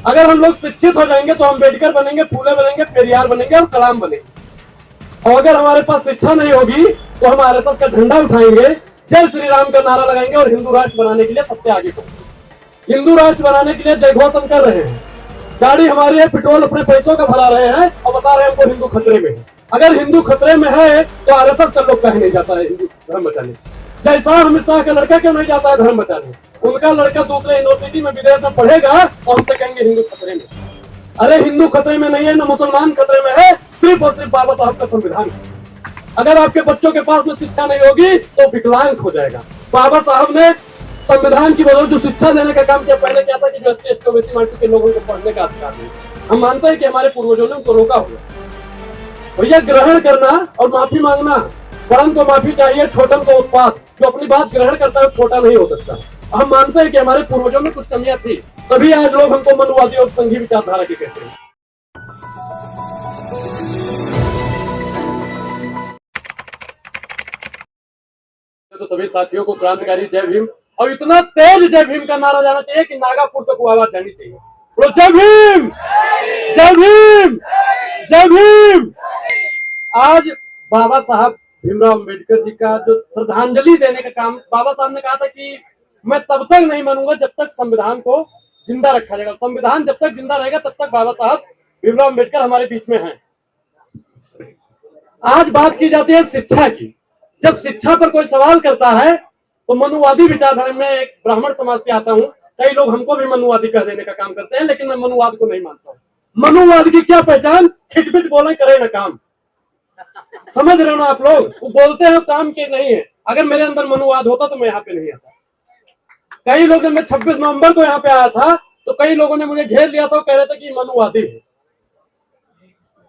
अगर हम लोग शिक्षित हो जाएंगे तो अम्बेडकर बनेंगे, फूले बनेंगे, पेरियार बनेंगे और कलाम बनेंगे। और अगर हमारे पास शिक्षा नहीं होगी तो हम आरएसएस का झंडा उठाएंगे, जय श्री राम का नारा लगाएंगे और हिंदू राष्ट्र बनाने के लिए सबसे आगे पहुंचेंगे। हिंदू राष्ट्र बनाने के लिए जय घोष हम कर रहे हैं। गाड़ी हमारी है, पेट्रोल अपने पैसों का भरा रहे हैं और बता रहे हैं हमको हिंदू खतरे में है। अगर हिंदू खतरे में है तो आरएसएस का लोग कहीं नहीं जाता है हिंदू धर्म बचाने। जैसा अमित शाह का लड़का क्यों नहीं जाता है धर्म बचाने? उनका लड़का दूसरे यूनिवर्सिटी में विदेश में पढ़ेगा और हमसे कहेंगे हिंदू खतरे में। अरे हिंदू खतरे में नहीं है, ना मुसलमान खतरे में है, सिर्फ और सिर्फ बाबा साहब का संविधान। अगर आपके बच्चों के पास में शिक्षा नहीं होगी तो विकलांग हो जाएगा। बाबा साहब ने संविधान की बदौलत जो शिक्षा देने का काम किया, पहले क्या था कि जो एससी एसटी ओबीसी माइनॉरिटी के लोगों को पढ़ने का अधिकार नहीं। हम मानते हैं कि हमारे पूर्वजों ने उनको रोका हुआ। भैया ग्रहण करना और माफी मांगना, बड़न को माफी चाहिए, छोटन को उत्पात। जो अपनी बात ग्रहण करता है छोटा नहीं हो सकता। हम मानते हैं कि हमारे पूर्वजों में कुछ कमियां थी, तभी आज लोग हमको मनुवादी और संघी विचारधारा के कहते हैं। तो सभी साथियों को क्रांतिकारी जय भीम, और इतना तेज जय भीम का नारा जाना चाहिए कि नागापुर तक आवाज जानी चाहिए। बोलो जय भीम, जय भीम, जय भीम। आज बाबा साहब भीमराव अम्बेडकर जी का जो श्रद्धांजलि देने का काम, बाबा साहब ने कहा था कि मैं तब तक नहीं मानूंगा जब तक संविधान को जिंदा रखा जाएगा। संविधान जब तक जिंदा रहेगा तब तक बाबा साहब भीमराव अम्बेडकर हमारे बीच में हैं। आज बात की जाती है शिक्षा की। जब शिक्षा पर कोई सवाल करता है तो मनुवादी विचारधारा में, एक ब्राह्मण समाज से आता हूं, कई लोग हमको भी मनुवादी कह देने का काम करते हैं, लेकिन मैं मनुवाद को नहीं मानता हूं। मनुवाद की क्या पहचान? खिटपिट बोले करे ना काम। समझ रहे हो ना आप लोग? वो बोलते हैं काम के नहीं है। अगर मेरे अंदर मनुवाद होता तो मैं यहाँ पे नहीं आता। कई लोग, जब मैं 26 नवंबर को यहाँ पे आया था तो कई लोगों ने मुझे घेर लिया था, कह रहे थे कि मनुवादी है।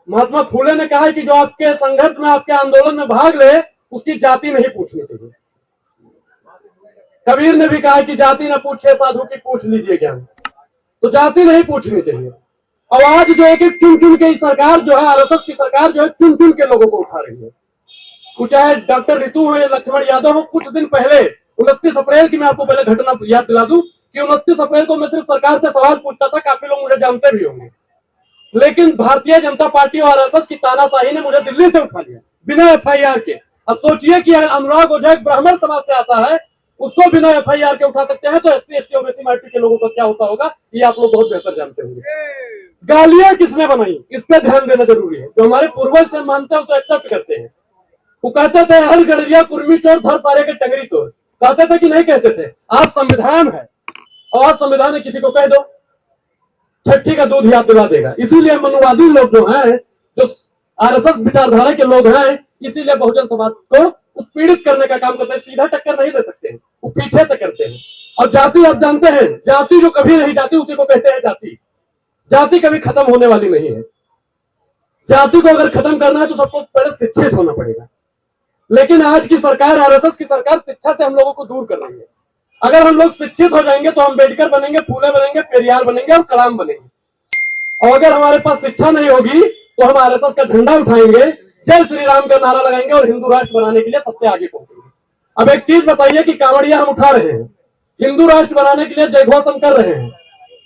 महात्मा फूले ने कहा है कि जो आपके संघर्ष में, आपके आंदोलन में भाग ले, उसकी जाति नहीं पूछनी चाहिए। कबीर ने भी कहा कि जाति न पूछे साधु की पूछ लीजिए ज्ञान। तो जाति नहीं पूछनी चाहिए। और आज जो एक एक चुन चुन के सरकार जो है, आरएसएस की सरकार जो है, चुन चुन के लोगों को उठा रही है। कुछ चाहे डॉक्टर ऋतु हो या लक्ष्मण यादव हो, कुछ दिन पहले 29 अप्रैल की मैं आपको पहले घटना याद दिला दूं कि 29 अप्रैल को मैं सिर्फ सरकार से सवाल पूछता था, काफी लोग मुझे जानते भी होंगे, लेकिन भारतीय जनता पार्टी और आरएसएस की तानाशाही ने मुझे दिल्ली से उठा लिया बिना एफआईआर के। अब सोचिए कि अनुराग ओझा ब्राह्मण समाज से आता है, उसको बिना एफआईआर के उठा सकते हैं, तो एससी एसटी ओबीसी माइनॉरिटी के लोगों का क्या होता होगा, ये आप लोग बहुत बेहतर जानते होंगे। गालियां किसने बनाई, इस पे ध्यान देना जरूरी है। जो हमारे पूर्वज से मानते हैं उसे एक्सेप्ट करते हैं। वो कहते थे हर गड़रिया कुर्मी चोर धर सारे के टंगरी तोड़, कहते थे कि नहीं कहते थे? आज संविधान है और आज संविधान है, किसी को कह दो छठी का दूध याद दिला देगा। इसीलिए मनुवादी लोग जो हैं, जो आरएसएस विचारधारा के लोग हैं, इसीलिए बहुजन समाज को उत्पीड़ित करने का काम करते हैं। सीधा टक्कर नहीं दे सकते हैं, वो पीछे से करते हैं। और जाति आप जानते हैं, जाति जो कभी नहीं जाती उसी को कहते हैं जाति। जाति कभी खत्म होने वाली नहीं है। जाति को अगर खत्म करना है तो सबको पहले शिक्षित होना पड़ेगा। लेकिन आज की सरकार, आरएसएस की सरकार, शिक्षा से हम लोगों को दूर कर रही है। अगर हम लोग शिक्षित हो जाएंगे तो अम्बेडकर बनेंगे, फूले बनेंगे, पेरियार बनेंगे और कलाम बनेंगे। और अगर हमारे पास शिक्षा नहीं होगी तो हम आरएसएस का झंडा उठाएंगे, जय श्री राम का नारा लगाएंगे और हिंदू राष्ट्र बनाने के लिए सबसे आगे पहुंचेंगे। अब एक चीज बताइए कि कांवड़िया हम उठा रहे हैं, हिंदू राष्ट्र बनाने के लिए जय घोष हम कर रहे हैं।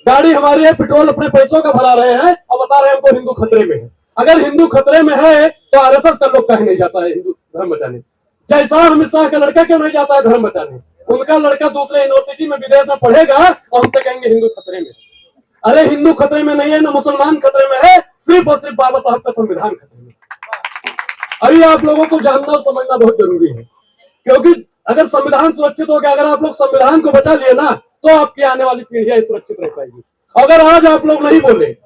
गाड़ी हमारी है, पेट्रोल अपने पैसों का भरा रहे हैं और बता रहे हैं हमको हिंदू खतरे में है। अगर हिंदू खतरे में है तो आरएसएस का लोग कहीं नहीं जाता है हिंदू धर्म बचाने। जैसा अमित शाह का लड़का क्यों नहीं जाता है धर्म बचाने? उनका लड़का दूसरे यूनिवर्सिटी में विदेश में पढ़ेगा और हमसे कहेंगे हिंदू खतरे में। अरे हिंदू खतरे में नहीं है, ना मुसलमान खतरे में है, सिर्फ और सिर्फ बाबा साहब का संविधान खतरे में। अभी आप लोगों को जानना और समझना बहुत जरूरी है, क्योंकि अगर संविधान सुरक्षित हो गया, अगर आप लोग संविधान को बचा लिए ना, तो आपकी आने वाली पीढ़ियां सुरक्षित रह पाएगी। अगर आज आप लोग नहीं बोले,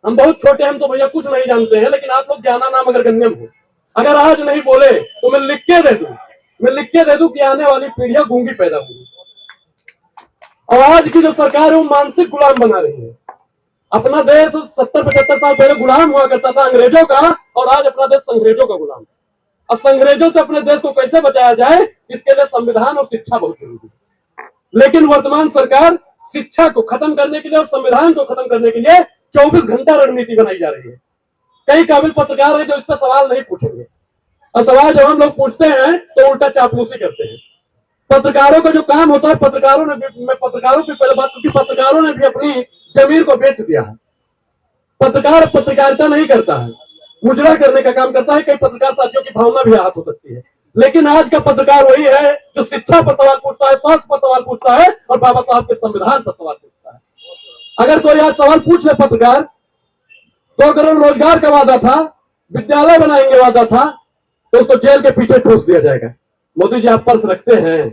हम बहुत छोटे, हम तो भैया कुछ नहीं जानते हैं, लेकिन आप लोग ज्ञाना नाम अगर गण्यम हो, अगर आज नहीं बोले तो मैं लिख के दे दूं कि आने वाली पीढ़ियां गूंगी पैदा होंगी। और आज की जो सरकार है वो मानसिक गुलाम बना रही है। अपना देश 70-75 साल पहले गुलाम हुआ करता था अंग्रेजों का, और आज अपना देश संग्रेजों का गुलाम। अब संग्रेजों से अपने देश को कैसे बचाया जाए, इसके लिए संविधान और शिक्षा बहुत जरूरी है। लेकिन वर्तमान सरकार शिक्षा को खत्म करने के लिए और संविधान को खत्म करने के लिए 24 घंटा रणनीति बनाई जा रही है। कई काबिल पत्रकार हैं जो इस पर सवाल नहीं पूछेंगे, और सवाल जब हम लोग पूछते हैं तो उल्टा चापलूसी करते हैं। पत्रकारों का जो काम होता है, पत्रकारों पे पहले बात, क्योंकि पत्रकारों ने भी अपनी जमीर को बेच दिया है। पत्रकार पत्रकारिता नहीं करता है, मुजरा करने का काम करता है। कई पत्रकार साथियों की भावना भी आहत हो सकती है, लेकिन आज का पत्रकार वही है जो शिक्षा पर सवाल पूछता है, स्वास्थ्य पर सवाल पूछता है और बाबा साहब के संविधान पर सवाल पूछता है। अगर कोई आज सवाल पूछ ले पत्रकार, 2 करोड़ रोजगार का वादा था, विद्यालय बनाएंगे वादा था, तो उसको जेल के पीछे ठूस दिया जाएगा। मोदी जी आप पर्स रखते हैं,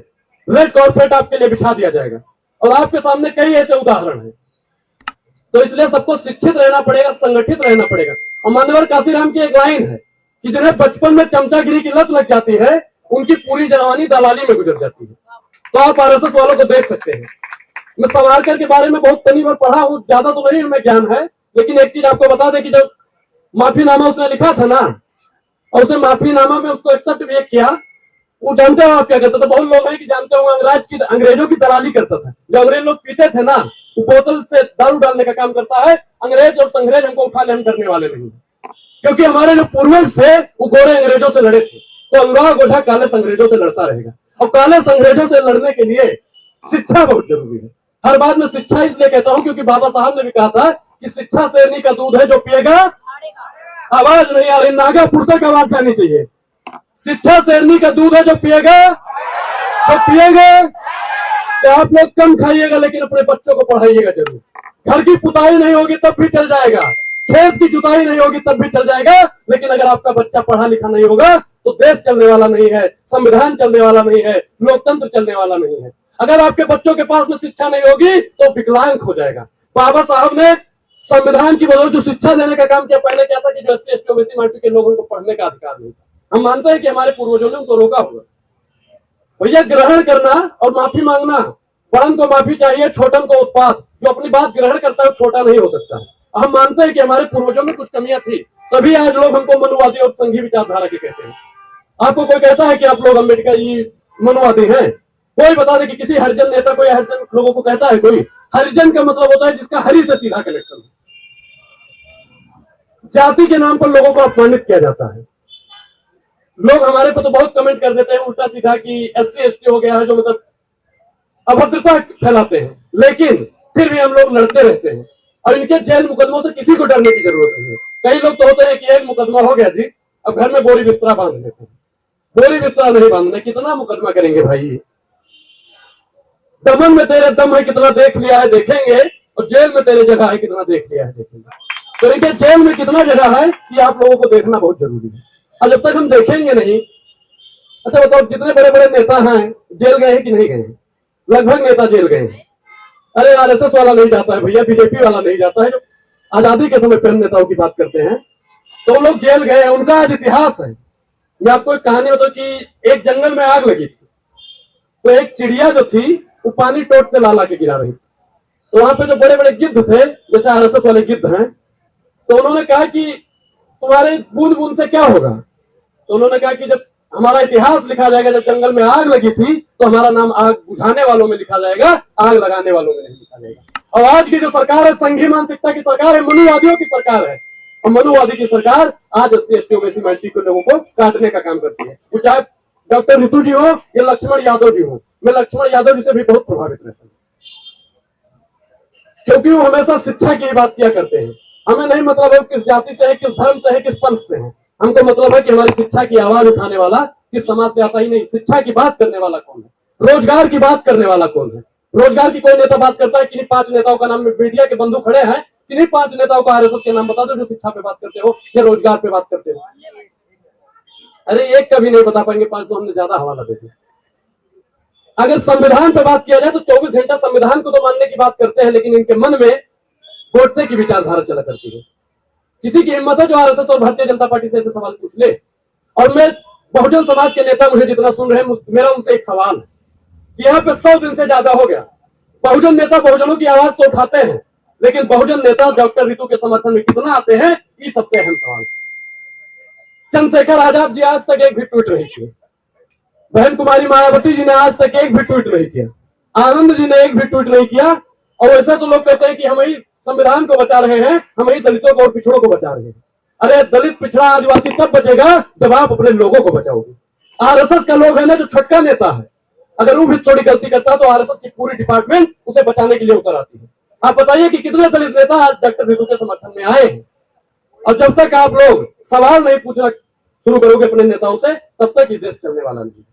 रेड कॉर्पोरेट आपके लिए बिछा दिया जाएगा। और आपके सामने कई ऐसे उदाहरण हैं। तो इसलिए सबको शिक्षित रहना पड़ेगा, संगठित रहना पड़ेगा। और मान्यवर काशीराम की एक लाइन है कि जिन्हें बचपन में चमचागिरी की लत लग जाती है, उनकी पूरी जवानी दलाली में गुजर जाती है। तो आप आरएसएस वालों को देख सकते हैं। मैं सावरकर के बारे में बहुत तनी बार पढ़ा हूं, ज्यादा तो नहीं हमें ज्ञान है, लेकिन एक चीज आपको बता दें कि जब माफीनामा उसने लिखा था ना, और उसे माफीनामा में उसको एक्सेप्ट भी किया, वो जानते हो आप क्या करता था? बहुत लोग हैं कि जानते होंगे, अंग्रेजों की दलाली करता था। जो अंग्रेज लोग पीते थे ना, वो बोतल से दारू डालने का काम करता है। अंग्रेज और संग्रेज हमको उठा ले, हम डरने वाले नहीं, क्योंकि हमारे जो पूर्वज थे वो गोरे अंग्रेजों से लड़े थे। तो अनुराग ओझा काले संग्रेजों से लड़ता रहेगा। और काले संग्रेजों से लड़ने के लिए शिक्षा बहुत जरूरी है। हर बात में शिक्षा इसलिए कहता हूं क्योंकि बाबा साहब ने भी कहा था कि शिक्षा शेरनी का दूध है, जो पिएगा। आवाज नहीं आ रही, नागापुर तक आवाज जानी चाहिए। शिक्षा शेरनी का दूध है, जो पिएगा, जो पिएगा। तो आप लोग कम खाइएगा, लेकिन अपने बच्चों को पढ़ाइएगा जरूर। घर की पुताई नहीं होगी तब भी चल जाएगा, खेत की जुताई नहीं होगी तब भी चल जाएगा, लेकिन अगर आपका बच्चा पढ़ा लिखा नहीं होगा तो देश चलने वाला नहीं है, संविधान चलने वाला नहीं है, लोकतंत्र चलने वाला नहीं है। अगर आपके बच्चों के पास में शिक्षा नहीं होगी तो विकलांग हो जाएगा। बाबा साहब ने संविधान की बदौलत जो शिक्षा देने का काम किया, पहले क्या था कि जो SC ST OBC माइनॉरिटी के लोगों को पढ़ने का अधिकार नहीं था। हम मानते हैं कि हमारे पूर्वजों ने उनको रोका होगा। भैया ग्रहण करना और माफी मांगना, बड़न को माफी चाहिए, छोटन को उत्पात। जो अपनी बात ग्रहण करता है वो छोटा नहीं हो सकता है। हम मानते हैं कि हमारे पूर्वजों में कुछ कमियां थी, तभी आज लोग हमको मनुवादी और संघी विचारधारा के कहते हैं। आपको कोई कहता है कि आप लोग अम्बेडकर जी मनुवादी हैं? कोई बता दे कि किसी हरिजन नेता को या हरिजन लोगों को कहता है कोई? हरिजन का मतलब होता है जिसका हरि से सीधा कनेक्शन है। जाति के नाम पर लोगों को अपमानित किया जाता है। लोग हमारे पर तो बहुत कमेंट कर देते हैं उल्टा सीधा कि SC ST हो गया है, जो मतलब अभद्रता फैलाते हैं, लेकिन फिर भी हम लोग लड़ते रहते हैं। और इनके जेल मुकदमों से किसी को डरने की जरूरत नहीं है। कई लोग तो होते हैं कि एक मुकदमा हो गया जी, अब घर में बोरी बिस्तरा बांध लेते हैं। बोरी बिस्तरा नहीं बांधने, कितना मुकदमा करेंगे भाई? दमन में तेरे दम है, कितना देख लिया है देखेंगे, और जेल में तेरे जगह है, कितना देख लिया है देखेंगे। तो इनके जेल में कितना जगह है कि आप लोगों को देखना बहुत जरूरी है। और जब तक हम देखेंगे नहीं, अच्छा बताओ, जितने बड़े बड़े नेता हैं जेल गए हैं कि नहीं गए हैं? लगभग नेता जेल गए हैं। अरे RSS वाला नहीं जाता है भैया, BJP वाला नहीं जाता है। जो आजादी के समय प्रेम नेताओं की बात करते हैं तो लोग जेल गए हैं, उनका आज इतिहास है। मैं आपको एक कहानी बताऊं कि एक जंगल में आग लगी थी, तो एक चिड़िया जो थी वो पानी टोट से ला के गिरा रही थी। तो वहां पे जो बड़े बड़े गिद्ध थे, जैसे RSS वाले गिद्ध हैं, तो उन्होंने कहा कि तुम्हारे बूंद बूंद से क्या होगा? तो उन्होंने कहा कि जब हमारा इतिहास लिखा जाएगा, जब जंगल में आग लगी थी तो हमारा नाम आग बुझाने वालों में लिखा जाएगा, आग लगाने वालों में नहीं लिखा जाएगा। और आज की जो सरकार है, संघी मानसिकता की सरकार है, मनुवादियों की सरकार है। और मनुवादी की सरकार आज SC ST OBC माइनॉरिटी के लोगों को काटने का काम करती है। वो चाहे डॉक्टर ऋतु जी हो या लक्ष्मण यादव जी हो। मैं लक्ष्मण यादव जी से भी बहुत प्रभावित रहता हूँ, क्योंकि वो हमेशा शिक्षा की बात किया करते हैं। हमें नहीं मतलब है किस जाति से है, किस धर्म से है, किस पंथ से है। हमको मतलब है कि हमारी शिक्षा की आवाज उठाने वाला किस समाज से आता ही नहीं। शिक्षा की बात करने वाला कौन है? रोजगार की बात करने वाला कौन है? रोजगार की कोई नेता बात करता है? किन्हीं 5 नेताओं का नाम, मीडिया के बंधु खड़े हैं, किन्हीं 5 नेताओं का RSS के नाम बता दो जो शिक्षा पे बात करते हो या रोजगार पे बात करते हो। अरे एक कभी नहीं बता पाएंगे, 5 तो हमने ज्यादा हवाला दे दिया। अगर संविधान पे बात किया जाए तो 24 घंटा संविधान को तो मानने की बात करते हैं, लेकिन इनके मन में गोडसे की विचारधारा चला करती है। किसी की हिम्मत है जो RSS और भारतीय जनता पार्टी से ऐसे सवाल पूछ ले? और मैं बहुजन समाज के नेता मुझे जितना सुन रहे हैं, मेरा उनसे एक सवाल है कि यहाँ पे 100 दिन से ज्यादा हो गया, बहुजन नेता बहुजनों की आवाज तो उठाते हैं, लेकिन बहुजन नेता डॉक्टर ऋतु के समर्थन में कितना आते हैं, ये सबसे अहम सवाल है। चंद्रशेखर आजाद जी आज तक एक भी ट्वीट नहीं किए। बहन कुमारी मायावती जी ने आज तक एक भी ट्वीट नहीं किया। आनंद जी ने एक भी ट्वीट नहीं किया। और वैसे तो लोग कहते हैं कि हम ही संविधान को बचा रहे हैं, हम ही दलितों को और पिछड़ों को बचा रहे हैं। अरे दलित, पिछड़ा, आदिवासी तब बचेगा जब आप अपने लोगों को बचाओगे। RSS का लोग है ना, जो छोटका नेता है, अगर वो भी थोड़ी गलती करता है तो RSS की पूरी डिपार्टमेंट उसे बचाने के लिए उतर आती है। आप बताइए कि कितने दलित नेता आज डॉक्टर भिक्षु के समर्थन में आए हैं। और जब तक आप लोग सवाल नहीं पूछना शुरू करोगे अपने नेताओं से, तब तक ये देश चलने वाला नहीं।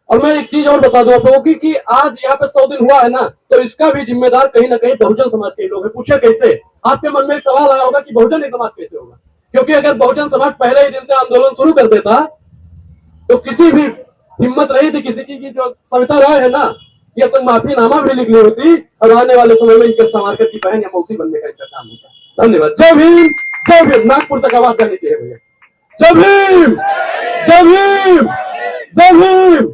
और मैं एक चीज और बता दूं आप लोगों की कि आज यहाँ पे 100 दिन हुआ है ना, तो इसका भी जिम्मेदार कहीं ना कहीं बहुजन समाज के लोग हैं। पूछे कैसे? आपके मन में एक सवाल आया होगा कि बहुजन समाज कैसे होगा, क्योंकि अगर बहुजन समाज पहले ही दिन से आंदोलन शुरू कर देता तो किसी भी हिम्मत नहीं थी किसी की, जो सविता राय है ना, ये अब तक माफीनामा भी लिख ली होती और आने वाले समय में इनके सावरकर की बहन या मौसी बनने का इनका काम होता। धन्यवाद। जय भीम, जय भीम। नागपुर तक आवाज जानी चाहिए भैया। जय भीम, जय भीम, जय भीम।